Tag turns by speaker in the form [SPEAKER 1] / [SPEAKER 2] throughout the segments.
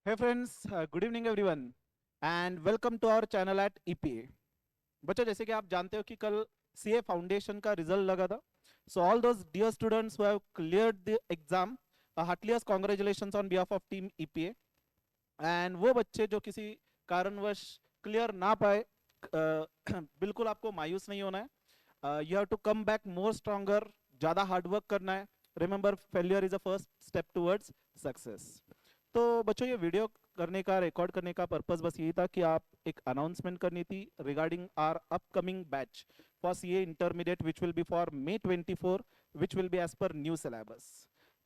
[SPEAKER 1] Hey friends, good evening everyone and welcome to our channel at EPA. बच्चों जैसे कि आप जानते हो कि कल CA फाउंडेशन का रिजल्ट लगा था. So all those dear students who have cleared the exam, heartiest congratulations on behalf of team EPA. And वो बच्चे जो किसी कारणवश क्लियर ना पाए, बिल्कुल आपको मायूस नहीं होना है. You have to come back more stronger, ज़्यादा हार्ड वर्क करना है. Remember, failure is the first step towards success. तो बच्चों ये वीडियो करने का रिकॉर्ड करने का पर्पस बस यही था कि आप एक अनाउंसमेंट करनी थी regarding our upcoming batch for CA intermediate which will be for May 24, which will be as per new syllabus.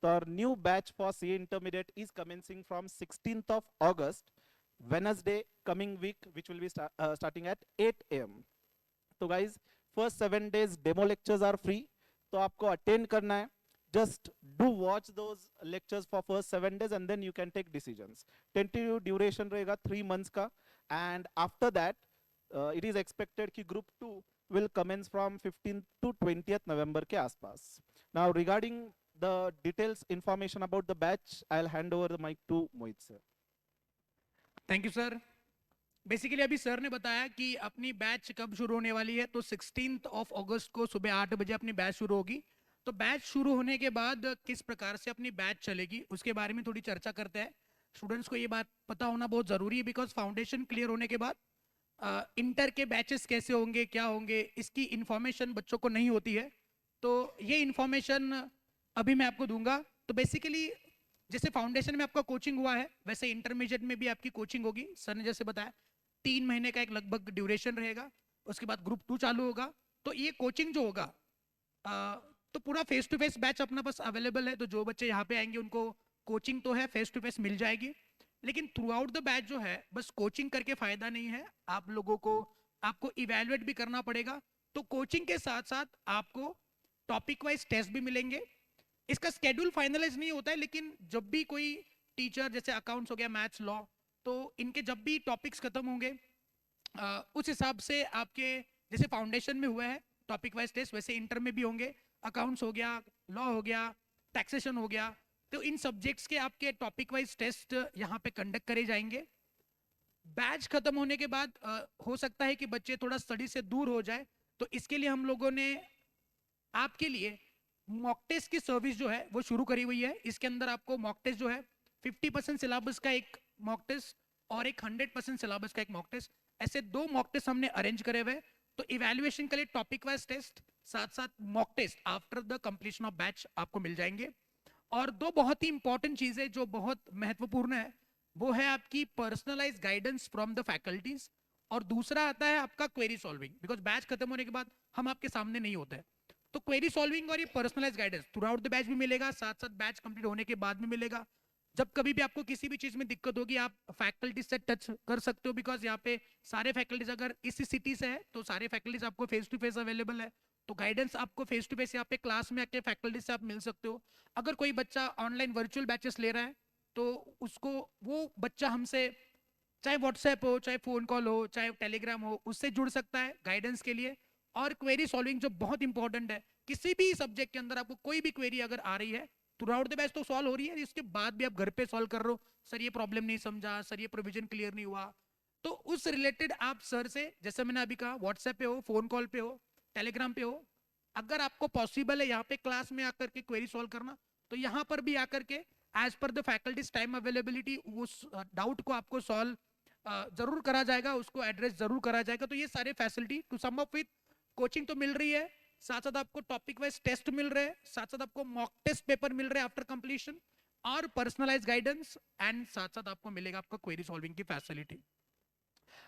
[SPEAKER 1] तो our new batch for CA intermediate is commencing from 16th of August, Wednesday coming week, which will be starting at 8 a.m. तो guys, first 7 days demo lectures are free. तो आपको attend करना है. Just do watch those lectures for first 7 days and then you can take decisions. Tentative duration रहेगा 3 months का, and after that it is expected कि group 2 will commence from 15th to 20th November के आसपास. Now regarding the details information about the batch, I'll hand over the mic to Mohit sir.
[SPEAKER 2] Thank you sir. Basically अभी sir ने बताया कि अपनी batch कब शुरू होने वाली है. तो 16th ऑफ अगस्त को सुबह 8 बजे अपनी बैच शुरू होगी. तो बैच शुरू होने के बाद किस प्रकार से अपनी बैच चलेगी उसके बारे में थोड़ी चर्चा करते हैं. स्टूडेंट्स को ये बात पता होना बहुत ज़रूरी है बिकॉज फाउंडेशन क्लियर होने के बाद इंटर के बैचेस कैसे होंगे, क्या होंगे, इसकी इंफॉर्मेशन बच्चों को नहीं होती है. तो ये इंफॉर्मेशन अभी मैं आपको दूंगा. तो बेसिकली जैसे फाउंडेशन में आपका कोचिंग हुआ है वैसे इंटरमीडिएट में भी आपकी कोचिंग होगी. सर ने जैसे बताया 3 महीने का एक लगभग ड्यूरेशन रहेगा. उसके बाद ग्रुप 2 चालू होगा. तो ये कोचिंग जो होगा तो पूरा फेस टू फेस बैच अपना पास अवेलेबल है. तो जो बच्चे यहाँ पे आएंगे उनको कोचिंग तो है, फेस टू फेस मिल जाएगी. लेकिन थ्रू आउट द बैच जो है बस कोचिंग करके फायदा नहीं है. आप लोगों को आपको इवेलुएट भी करना पड़ेगा. तो कोचिंग के साथ साथ आपको टॉपिक वाइज टेस्ट भी मिलेंगे. इसका स्केड्यूल फाइनलाइज नहीं होता है लेकिन जब भी कोई टीचर जैसे अकाउंट्स हो गया, मैथ्स, लॉ, तो इनके जब भी टॉपिक्स खत्म होंगे उस हिसाब से आपके जैसे फाउंडेशन में हुआ है टॉपिक वाइज टेस्ट वैसे इंटर में भी होंगे. अकाउंट्स हो गया, लॉ हो गया, टैक्सेशन हो गया. तो इन सब्जेक्ट्स के आपके टॉपिक वाइज टेस्ट यहाँ पे कंडक्ट करे जाएंगे. बैच खत्म होने के बाद हो सकता है कि बच्चे थोड़ा स्टडी से दूर हो जाए. तो इसके लिए हम लोगों ने आपके लिए मॉक टेस्ट की सर्विस जो है वो शुरू करी हुई है. इसके अंदर आपको मॉक टेस्ट जो है 50% सिलेबस का एक मॉक टेस्ट और एक 100% सिलेबस का एक मॉक टेस्ट, ऐसे 2 मॉक टेस्ट हमने अरेंज करे हुए. तो इवैल्यूएशन के लिए टॉपिक वाइज टेस्ट साथ साथ mock test after the completion of batch आपको मिल जाएंगे. और 2 बहुत ही इंपॉर्टेंट चीजें जो बहुत महत्वपूर्ण है वो है आपकी personalize guidance from the faculties और दूसरा आता है आपका क्वेरी सॉल्विंग. बिकॉज बैच खत्म होने के बाद हम आपके सामने नहीं होते हैं. तो क्वेरी सॉल्विंग और ये personalize guidance throughout the batch भी मिलेगा, साथ साथ बैच कंप्लीट होने के बाद भी मिलेगा. जब कभी भी आपको किसी भी चीज में दिक्कत होगी आप फैकल्टी से टच कर सकते हो. बिकॉज यहाँ पे सारे फैकल्टीज अगर इसी सिटी से है तो सारे फैकल्टीज आपको फेस टू फेस अवेलेबल है. तो गाइडेंस आपको फेस टू फेस यहाँ पे क्लास में आके फैकल्टी से आप मिल सकते हो. अगर कोई बच्चा ऑनलाइन वर्चुअल बैचेस ले रहा है तो उसको वो बच्चा हमसे चाहे व्हाट्सएप हो, चाहे फोन कॉल हो, चाहे टेलीग्राम हो, उससे जुड़ सकता है गाइडेंस के लिए. और क्वेरी सॉल्विंग जो बहुत इंपॉर्टेंट है, किसी भी सब्जेक्ट के अंदर आपको कोई भी क्वेरी अगर आ रही है थ्रू आउट द बैच तो सॉल्व हो रही है, इसके बाद भी आप घर पे सॉल्व कर रहे हो, सर ये प्रॉब्लम नहीं समझा, सर ये प्रोविजन क्लियर नहीं हुआ, तो उस रिलेटेड आप सर से जैसे मैंने अभी कहा व्हाट्सएप पे हो, फोन कॉल पे हो, टेलीग्राम पे हो, अगर आपको पॉसिबल है यहाँ पे क्लास में आकर के क्वेरी सॉल्व करना तो यहाँ पर भी आकर के as per the faculties time availability उस डाउट को आपको सॉल्व जरूर करा जाएगा, उसको एड्रेस जरूर करा जाएगा. तो ये सारे facility to sum up with coaching तो मिल रही है, साथ साथ आपको टॉपिक वाइज टेस्ट मिल रहे हैं, साथ साथ आपको मॉक टेस्ट पेपर मिल रहे हैं आफ्टर कंप्लीशन और पर्सनलाइज गाइडेंस एंड साथ साथ आपको मिलेगा आपका क्वेरी सॉल्विंग की फैसिलिटी.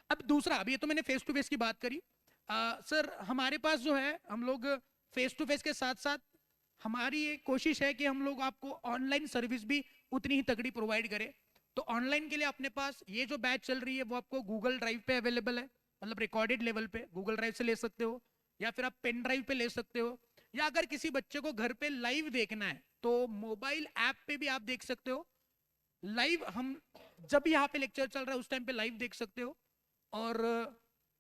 [SPEAKER 2] अब दूसरा, अभी ये तो मैंने फेस टू फेस की बात करी. सर हमारे पास जो है हम लोग फेस टू फेस के साथ साथ हमारी ये कोशिश है कि हम लोग आपको ऑनलाइन सर्विस भी उतनी ही तगड़ी प्रोवाइड करें. तो ऑनलाइन के लिए अपने पास ये जो बैच चल रही है वो आपको गूगल ड्राइव पे अवेलेबल है, मतलब रिकॉर्डेड लेवल पे गूगल ड्राइव से ले सकते हो या फिर आप पेन ड्राइव पे ले सकते हो, या अगर किसी बच्चे को घर पे लाइव देखना है तो मोबाइल ऐप पे भी आप देख सकते हो. लाइव हम जब यहाँ पे लेक्चर चल रहा है उस टाइम पे लाइव देख सकते हो. और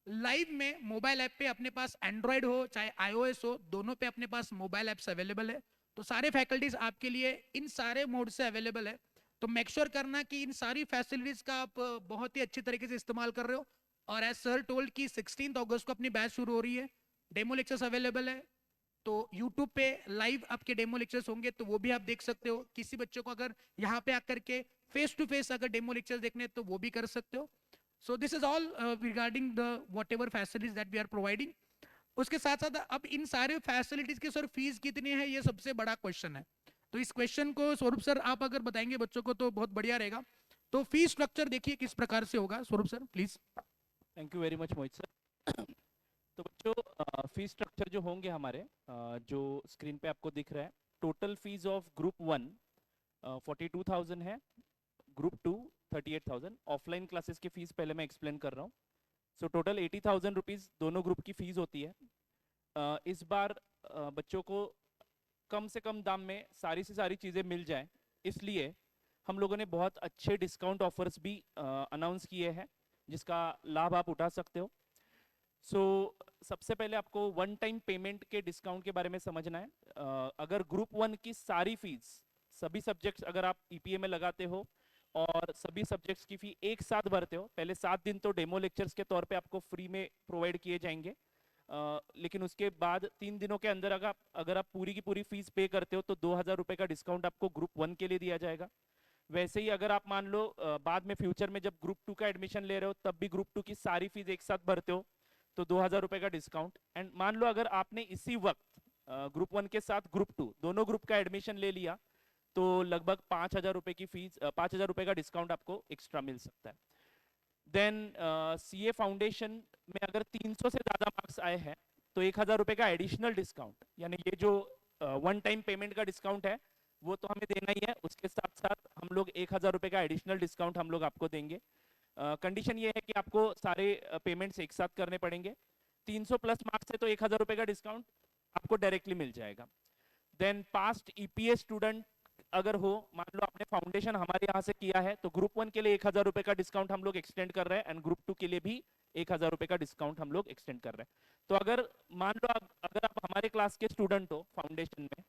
[SPEAKER 2] लाइव में मोबाइल ऐप पे अपने पास एंड्रॉयड हो चाहे iOS हो, दोनों पे अपने पास मोबाइल ऐप्स अवेलेबल है. तो सारे फैकल्टीज आपके लिए इन सारे मोड से अवेलेबल है. तो मेक श्योर करना कि इन सारी फैसिलिटीज का आप बहुत ही अच्छे तरीके से इस्तेमाल कर रहे हो। और एज सर टोल्ड कि 16 अगस्त को अपनी बैच शुरू हो रही है, डेमो लेक्चर्स अवेलेबल है, तो YouTube पे लाइव आपके डेमो लेक्चर्स होंगे, तो वो भी आप देख सकते हो। किसी बच्चों को अगर यहाँ पे आकर के फेस टू फेस अगर डेमो लेक्चर्स देखने तो वो भी कर सकते हो। So this is all regarding the whatever facilities that we are providing. उसके साथ साथ अब इन सारे फैसिलिटीज की सर फीस कितनी है, ये सबसे बड़ा क्वेश्चन है। तो इस क्वेश्चन को स्वरूप सर आप अगर बताएंगे बच्चों को तो बहुत बढ़िया रहेगा। तो फीस स्ट्रक्चर देखिए किस प्रकार से होगा, स्वरूप sir please.
[SPEAKER 3] Thank you very much Mohit sir. तो बच्चों फीस स्ट्रक्चर जो होंगे हमारे जो स्क्रीन पे आपको दिख रहा है, टोटल फीस ऑफ ग्रुप 1 42,000 है, ग्रुप 2 38,000। ऑफलाइन क्लासेस की फीस पहले मैं एक्सप्लेन कर रहा हूँ। सो टोटल 80,000 रुपीज़ दोनों ग्रुप की फीस होती है। इस बार बच्चों को कम से कम दाम में सारी से सारी चीज़ें मिल जाए, इसलिए हम लोगों ने बहुत अच्छे डिस्काउंट ऑफर्स भी अनाउंस किए हैं, जिसका लाभ आप उठा सकते हो। सो सबसे पहले आपको वन टाइम पेमेंट के डिस्काउंट के बारे में समझना है। अगर ग्रुप 1 की सारी फीस, सभी सब्जेक्ट्स अगर आप ईपीए में लगाते हो और सभी सब्जेक्ट्स की फी एक साथ भरते हो, पहले 7 दिन तो डेमो लेक्चर्स के तौर पे आपको फ्री में प्रोवाइड किए जाएंगे, लेकिन उसके बाद 3 दिनों के अंदर अगर आप पूरी की पूरी फीस पे करते हो तो 2,000 रुपये का डिस्काउंट आपको ग्रुप 1 के लिए दिया जाएगा। वैसे ही अगर आप मान लो बाद में फ्यूचर में जब ग्रुप 2 का एडमिशन ले रहे हो तब भी ग्रुप 2 की सारी फीस एक साथ भरते हो तो 2,000 रुपये का डिस्काउंट। एंड मान लो अगर आपने इसी वक्त ग्रुप 1 के साथ ग्रुप 2 दोनों ग्रुप का एडमिशन ले लिया तो लगभग 5,000 रुपये की फीस 5,000 रुपये का डिस्काउंट आपको एक्स्ट्रा मिल सकता है। देन सीए फाउंडेशन में अगर 300 से ज़्यादा मार्क्स आए हैं तो 1,000 रुपये का एडिशनल डिस्काउंट, यानी ये जो वन टाइम पेमेंट का डिस्काउंट है वो तो हमें देना ही है, उसके साथ साथ हम लोग 1,000 रुपये का एडिशनल डिस्काउंट हम लोग आपको देंगे। कंडीशन ये है कि आपको सारे पेमेंट्स एक साथ करने पड़ेंगे। 300 प्लस मार्क्स है तो 1,000 रुपये का डिस्काउंट आपको डायरेक्टली मिल जाएगा। देन पास्ट ईपीएस स्टूडेंट अगर हो, मान लो आपने फाउंडेशन हमारे यहाँ से किया है तो ग्रुप 1 के लिए 1,000 रुपये का डिस्काउंट हम लोग एक्सटेंड कर रहे हैं एंड ग्रुप 2 के लिए भी 1,000 रुपये का डिस्काउंट हम लोग एक्सटेंड कर रहे हैं। तो अगर मान लो अगर आप हमारे क्लास के स्टूडेंट हो फाउंडेशन में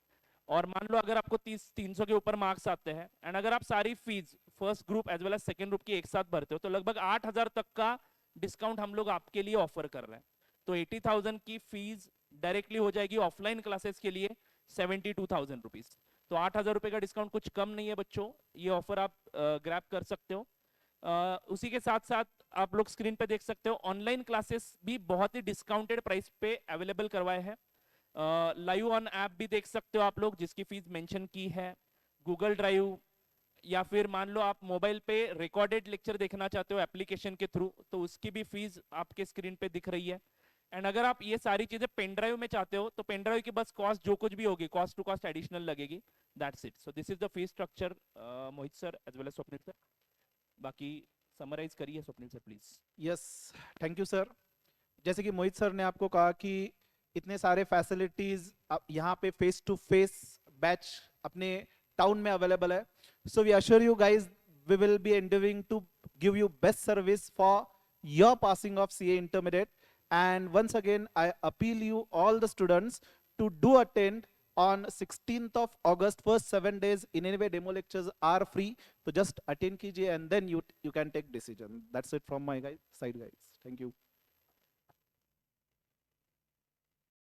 [SPEAKER 3] और मान लो अगर आपको 300 के ऊपर मार्क्स आते हैं एंड अगर आप सारी fees first group as well as second group की एक साथ भरते हो तो लगभग 8,000 तक का डिस्काउंट हम लोग आपके लिए ऑफर कर रहे हैं। तो 80,000 की फीस डायरेक्टली हो जाएगी ऑफलाइन क्लासेस के लिए 72,000 रुपीज। तो 8,000 रुपये का डिस्काउंट कुछ कम नहीं है बच्चों, ये ऑफर आप ग्रैब कर सकते हो। उसी के साथ साथ आप लोग स्क्रीन पे देख सकते हो ऑनलाइन क्लासेस भी बहुत ही डिस्काउंटेड प्राइस पे अवेलेबल करवाए हैं। लाइव ऑन ऐप भी देख सकते हो आप लोग, जिसकी फीस मेंशन की है। गूगल ड्राइव या फिर मान लो आप मोबाइल पे रिकॉर्डेड लेक्चर देखना चाहते हो एप्लीकेशन के थ्रू तो उसकी भी फीस आपके स्क्रीन पे दिख रही है। एंड अगर आप ये सारी चीजें पेन ड्राइव में चाहते हो तो पेन ड्राइव की बस कॉस्ट जो कुछ भी होगी कॉस्ट टू कॉस्ट एडिशनल लगेगी, that's it. So this is the fees structure Mohit sir as well as Swapnil sir. बाकी समराइज करिए Swapnil sir please.
[SPEAKER 1] Yes, thank you sir. जैसे कि मोहित सर ने आपको कहा कि इतने सारे फैसिलिटीज यहाँ पे फेस टू फेस बैच अपने टाउन में अवेलेबल है। So we assure you guys we will be endeavouring to give you best service for your passing of CA intermediate. And once again, I appeal you all the students to do attend on 16th of August. First 7 days in any way demo lectures are free. So just attend कीजिए and then you can take decision. That's it from my side guys. Thank you.